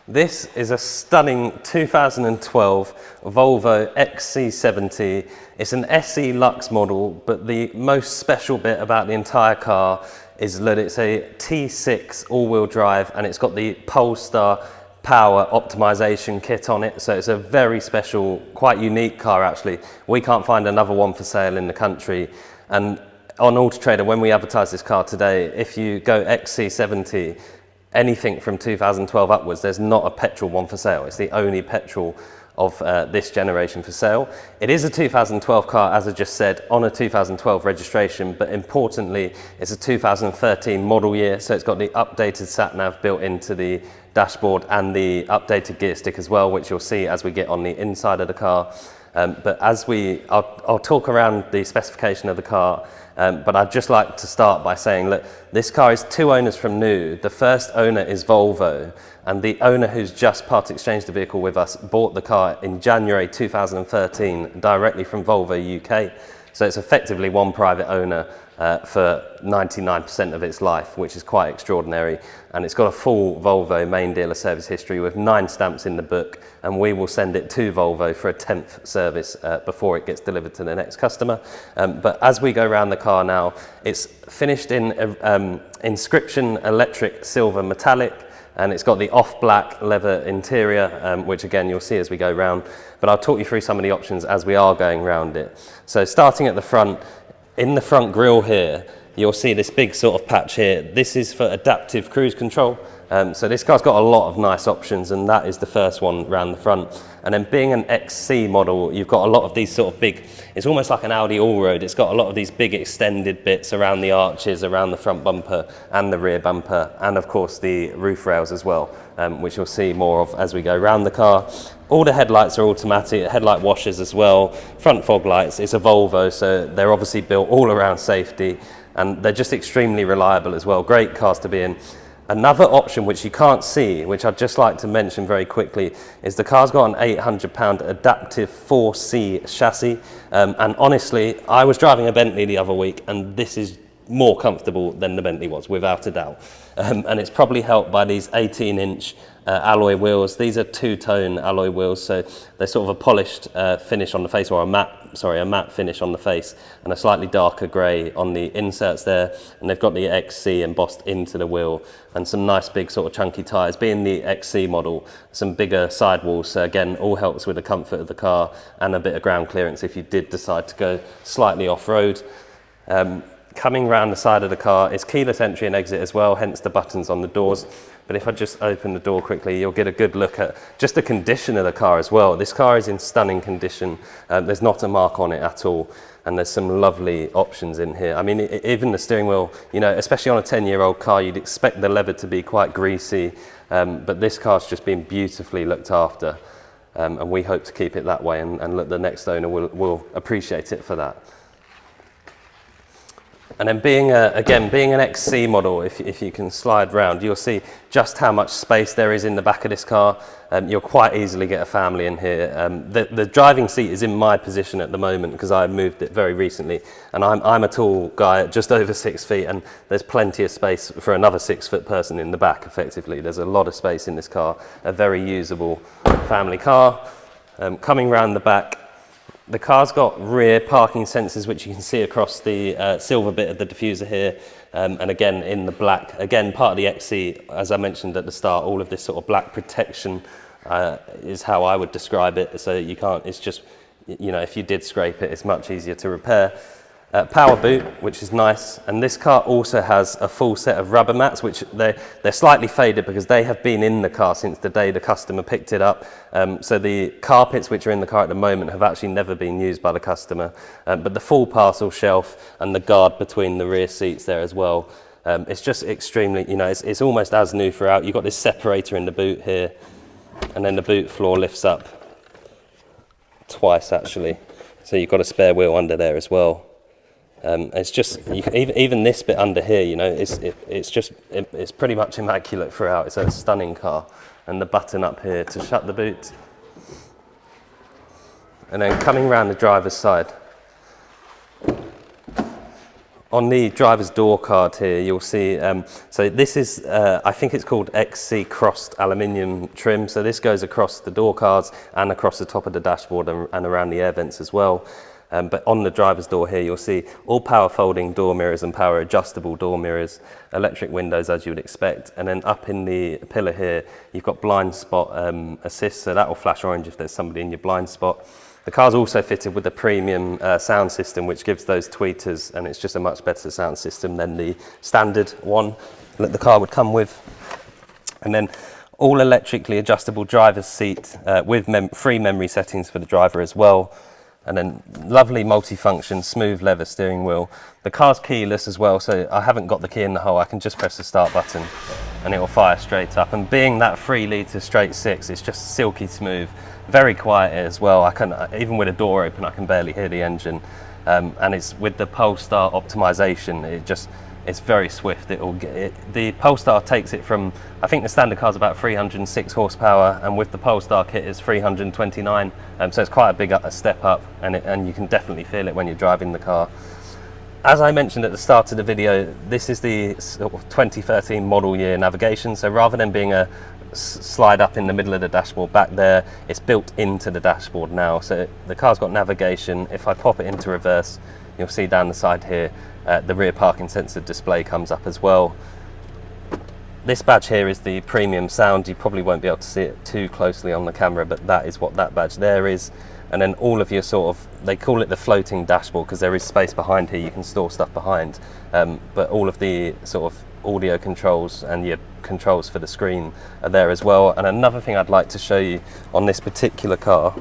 This is a stunning 2012 Volvo XC70. It's an SE Lux model, but the most special bit about the entire car is that it's a T6 all-wheel drive and it's got the Polestar power optimization kit on it. So it's a very special, quite unique car actually. We can't find another one for sale in the country. And on Auto Trader, when we advertise this car today, if you go XC70, anything from 2012 upwards, there's not a petrol one for sale. It's the only petrol of this generation for sale. It is a 2012 car, as I just said, on a 2012 registration, but importantly, it's a 2013 model year, so it's got the updated sat-nav built into the dashboard and the updated gear stick as well, which you'll see as we get on the inside of the car. But I'll talk around the specification of the car, but I'd just like to start by saying, look, this car is 2 owners from new. The first owner is Volvo, and the owner who's just part exchanged the vehicle with us bought the car in January 2013 directly from Volvo UK. So it's effectively one private owner for 99% of its life, which is quite extraordinary. And it's got a full Volvo main dealer service history with 9 stamps in the book, and we will send it to Volvo for a 10th service before it gets delivered to the next customer. But as we go around the car now, it's finished in Inscription electric silver metallic, and it's got the off-black leather interior, which again you'll see as we go round. But I'll talk you through some of the options as we are going round it. So starting at the front, in the front grille here, you'll see this big sort of patch here. This is for adaptive cruise control. So this car's got a lot of nice options, and that is the first one round the front. And then being an XC model, you've got a lot of these sort of big, it's almost like an Audi all-road. It's got a lot of these big extended bits around the arches, around the front bumper and the rear bumper, and of course the roof rails as well, which you'll see more of as we go around the car. All the headlights are automatic, headlight washers as well, front fog lights. It's a Volvo, so they're obviously built all around safety, and they're just extremely reliable as well. Great cars to be in. Another option which you can't see, which I'd just like to mention very quickly, is the car's got an £800 adaptive 4C chassis. And honestly, I was driving a Bentley the other week, and this is more comfortable than the Bentley was, without a doubt. And it's probably helped by these 18-inch alloy wheels. These are 2-tone alloy wheels, so they're sort of a polished finish on the face, or a matte finish on the face, and a slightly darker grey on the inserts there. And they've got the XC embossed into the wheel, and some nice big sort of chunky tyres. Being the XC model, some bigger sidewalls, so again, all helps with the comfort of the car and a bit of ground clearance if you did decide to go slightly off-road. Coming round the side of the car, it's keyless entry and exit as well, hence the buttons on the doors. But if I just open the door quickly, you'll get a good look at just the condition of the car as well. This car is in stunning condition. There's not a mark on it at all. And there's some lovely options in here. I mean, even the steering wheel, you know, especially on a 10-year-old car, you'd expect the leather to be quite greasy. But this car's just been beautifully looked after. And we hope to keep it that way. And look, the next owner will appreciate it for that. And then being an XC model, if you can slide round, you'll see just how much space there is in the back of this car. You'll quite easily get a family in here. The driving seat is in my position at the moment because I moved it very recently, and I'm a tall guy at just over 6 feet, and there's plenty of space for another 6-foot person in the back. Effectively, there's a lot of space in this car. A very usable family car. Coming round the back, the car's got rear parking sensors, which you can see across the silver bit of the diffuser here, and again in the black, again part of the XC, as I mentioned at the start. All of this sort of black protection is how I would describe it, so you can't, it's just, you know, if you did scrape it, it's much easier to repair. Power boot, which is nice, and this car also has a full set of rubber mats, which they're slightly faded because they have been in the car since the day the customer picked it up. So the carpets which are in the car at the moment have actually never been used by the customer. But the full parcel shelf and the guard between the rear seats there as well. It's just extremely, you know, it's almost as new throughout. You've got this separator in the boot here, and then the boot floor lifts up twice actually. So you've got a spare wheel under there as well. It's just, you can, even this bit under here, you know, it's pretty much immaculate throughout. It's a stunning car. And the button up here to shut the boot. And then coming around the driver's side, on the driver's door card here, you'll see, so this is, I think it's called XC crossed aluminium trim. So this goes across the door cards and across the top of the dashboard and around the air vents as well. But on the driver's door here, you'll see all power folding door mirrors and power adjustable door mirrors, electric windows as you would expect. And then up in the pillar here, you've got blind spot assist. So that will flash orange if there's somebody in your blind spot. The car's also fitted with a premium sound system, which gives those tweeters, and it's just a much better sound system than the standard one that the car would come with. And then all electrically adjustable driver's seat with free memory settings for the driver as well. And then lovely multifunction, smooth leather steering wheel. The car's keyless as well, so I haven't got the key in the hole. I can just press the start button and it will fire straight up. And being that 3 litre straight six, it's just silky smooth, very quiet as well. I can, even with a door open, I can barely hear the engine. And it's with the Polestar optimization, it's very swift. The Polestar takes it from, I think the standard car's about 306 horsepower, and with the Polestar kit it's 329. So it's quite a big step up, and you can definitely feel it when you're driving the car. As I mentioned at the start of the video, this is the sort of 2013 model year navigation. So rather than being a slide up in the middle of the dashboard back there, it's built into the dashboard now. So the car's got navigation. If I pop it into reverse, you'll see down the side here, the rear parking sensor display comes up as well. This badge here is the premium sound. You probably won't be able to see it too closely on the camera, but that is what that badge there is. And then all of your sort of, they call it the floating dashboard because there is space behind here, you can store stuff behind. But all of the sort of audio controls and your controls for the screen are there as well. And another thing I'd like to show you on this particular car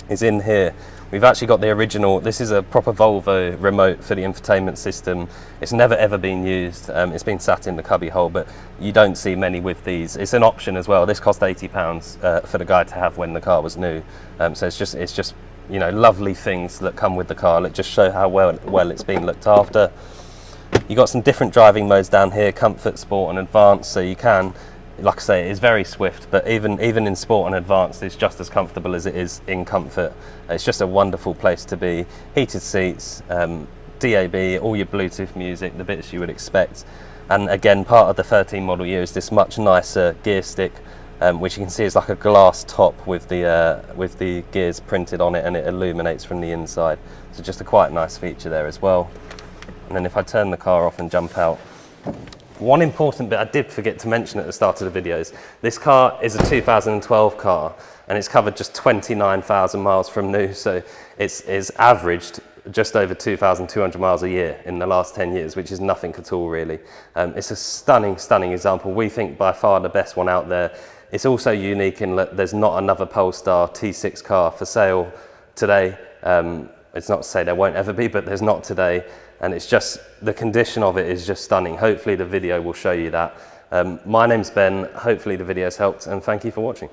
is in here. We've actually got the original, this is a proper Volvo remote for the infotainment system. It's never ever been used. It's been sat in the cubby hole, but you don't see many with these. It's an option as well. This cost £80 for the guy to have when the car was new. So it's just you know, lovely things that come with the car that just show how well it's been looked after. You've got some different driving modes down here, comfort, sport and advanced, so you can, like I say, it is very swift, but even in sport and advanced, it's just as comfortable as it is in comfort. It's just a wonderful place to be. Heated seats, DAB, all your Bluetooth music, the bits you would expect. And again, part of the 13 model year is this much nicer gear stick, which you can see is like a glass top with the gears printed on it, and it illuminates from the inside. So just a quite nice feature there as well. And then if I turn the car off and jump out, one important bit I did forget to mention at the start of the video is this car is a 2012 car and it's covered just 29,000 miles from new, so it's averaged just over 2,200 miles a year in the last 10 years, which is nothing at all really. It's a stunning example. We think by far the best one out there. It's also unique in that there's not another Polestar T6 car for sale today. It's not to say there won't ever be, but there's not today. And it's just, the condition of it is just stunning. Hopefully the video will show you that. My name's Ben, hopefully the video's helped, and thank you for watching.